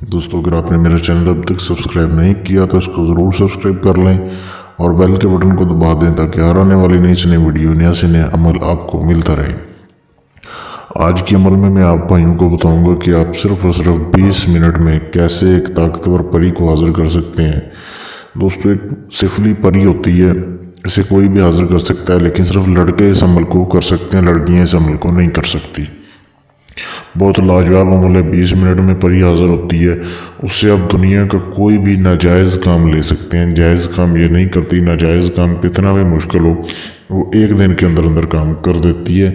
दोस्तों, अगर आपने मेरा चैनल अब तक सब्सक्राइब नहीं किया तो इसको ज़रूर सब्सक्राइब कर लें और बेल के बटन को दबा दें ताकि हर आने वाली नई से नई वीडियो नया से नया अमल आपको मिलता रहे। आज के अमल में मैं आप भाइयों को बताऊंगा कि आप सिर्फ और सिर्फ 20 मिनट में कैसे एक ताकतवर परी को हाजिर कर सकते हैं। दोस्तों, एक सिफली परी होती है, इसे कोई भी हाजिर कर सकता है, लेकिन सिर्फ लड़के इस अमल को कर सकते हैं, लड़कियां इस अमल को नहीं कर सकती। बहुत लाजवाब अमल है। 20 मिनट में परी हाजिर होती है, उससे आप दुनिया का कोई भी नाजायज़ काम ले सकते हैं। जायज़ काम ये नहीं करती, नाजायज़ काम कितना भी मुश्किल हो वो एक दिन के अंदर अंदर काम कर देती है।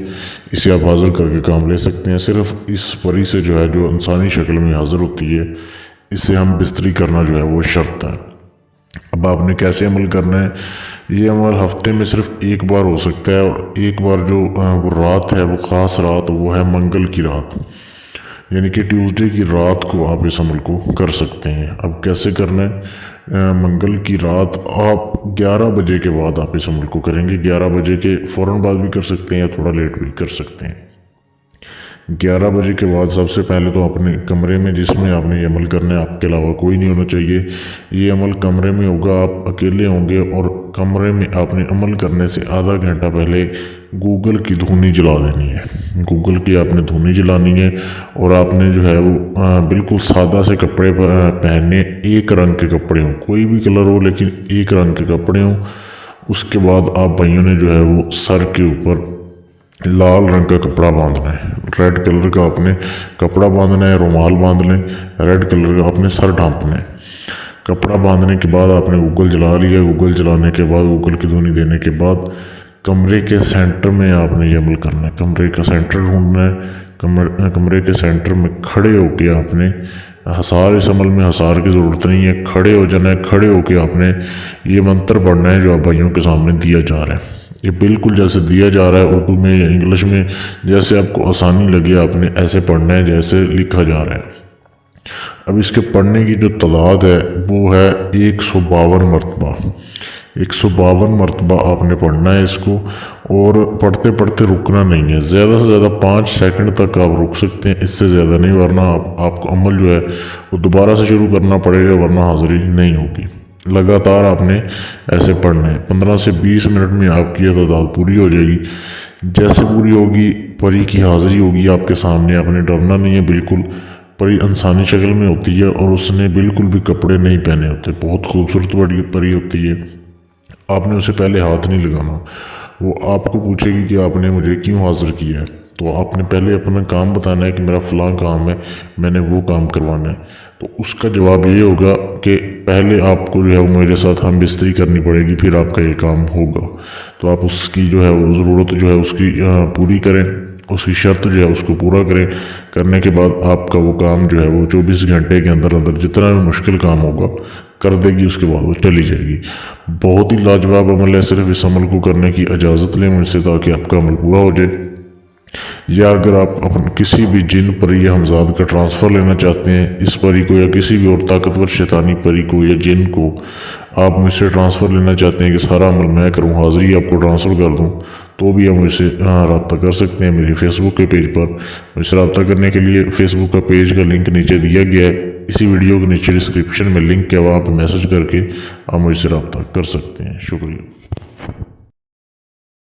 इसे आप हाजिर करके काम ले सकते हैं। सिर्फ इस परी से जो इंसानी शक्ल में हाजिर होती है, इससे हम बिस्तरी करना वो शर्त है। अब आपने कैसे अमल करना है? ये अमल हफ्ते में सिर्फ एक बार हो सकता है, और एक बार वो रात है, वो ख़ास रात, वो है मंगल की रात, यानी कि ट्यूसडे की रात को आप इस अमल को कर सकते हैं। अब कैसे करना है? मंगल की रात आप 11 बजे के बाद आप इस अमल को करेंगे। 11 बजे के फ़ौरन बाद भी कर सकते हैं या थोड़ा लेट भी कर सकते हैं। 11 बजे के बाद सबसे पहले तो अपने कमरे में जिसमें आपने ये अमल करना है, आपके अलावा कोई नहीं होना चाहिए। ये अमल कमरे में होगा, आप अकेले होंगे, और कमरे में आपने अमल करने से आधा घंटा पहले गूगल की धुनी जला देनी है। गूगल की आपने धुनी जलानी है, और आपने वो बिल्कुल सादा से कपड़े पहनने, एक रंग के कपड़े हों, कोई भी कलर हो लेकिन एक रंग के कपड़े हों। उसके बाद आप भाइयों ने वो सर के ऊपर लाल रंग का कपड़ा बांधना है। रेड कलर का आपने कपड़ा बांधना है, रुमाल बांध लें, रेड कलर का आपने सर ढांपना है। कपड़ा बांधने के बाद आपने गूगल जला लिया। गूगल जलाने के बाद, गूगल की धुनी देने के बाद, कमरे के सेंटर में आपने ये अमल करना है। कमरे का सेंटर ढूंढना है। कमरे के सेंटर में खड़े होके आपने हसार, इस अमल में हसार की ज़रूरत नहीं है, खड़े हो जाना है। खड़े होके आपने ये मंत्र पढ़ना है जो आप भाइयों के सामने दिया जा रहा है। ये बिल्कुल जैसे दिया जा रहा है, उर्दू में या इंग्लिश में, जैसे आपको आसानी लगे आपने ऐसे पढ़ना है जैसे लिखा जा रहा है। अब इसके पढ़ने की जो तादाद है वो है 152 मरतबा। 152 मरतबा आपने पढ़ना है इसको, और पढ़ते पढ़ते रुकना नहीं है। ज़्यादा से ज़्यादा 5 सेकंड तक आप रुक सकते हैं, इससे ज़्यादा नहीं, वरना आपको अमल वो दोबारा से शुरू करना पड़ेगा, वरना हाजिरी नहीं होगी। लगातार आपने ऐसे पढ़ना है। 15 से 20 मिनट में आपकी यह तादाद पूरी हो जाएगी। जैसे पूरी होगी, परी की हाजिरी होगी आपके सामने। आपने डरना नहीं है बिल्कुल। परी इंसानी शक्ल में होती है, और उसने बिल्कुल भी कपड़े नहीं पहने होते। बहुत खूबसूरत बड़ी परी होती है। आपने उसे पहले हाथ नहीं लगाना। वो आपको पूछेगी कि आपने मुझे क्यों हाजिर किया है, तो आपने पहले अपना काम बताना है कि मेरा फ़लाँ काम है, मैंने वो काम करवाना है। तो उसका जवाब ये होगा कि पहले आपको वो मेरे साथ हम बिस्तरी करनी पड़ेगी, फिर आपका ये काम होगा। तो आप उसकी वो ज़रूरत उसकी पूरी करें, उसकी शर्त उसको पूरा करें। करने के बाद आपका वो काम वो 24 घंटे के अंदर अंदर जितना भी मुश्किल काम होगा कर देगी। उसके बाद वो चली जाएगी। बहुत ही लाजवाब अमल है। सिर्फ इस अमल को करने की इजाज़त लें मुझसे ताकि आपका अमल पूरा हो जाए। या अगर आप किसी भी जिन परी या हमजाद का ट्रांसफ़र लेना चाहते हैं, इस परी को या किसी भी और ताकतवर शैतानी परी को या जिन को आप मुझसे ट्रांसफ़र लेना चाहते हैं कि सारा अमल मैं करूं, हाज़िरी आपको ट्रांसफ़र कर दूं, तो भी आप मुझसे रब्ता कर सकते हैं मेरे फेसबुक के पेज पर। मुझसे रब्ता करने के लिए फेसबुक का पेज का लिंक नीचे दिया गया है। इसी वीडियो के नीचे डिस्क्रिप्शन में लिंक है, वहाँ पर मैसेज करके आप मुझसे रब्ता कर सकते हैं। शुक्रिया।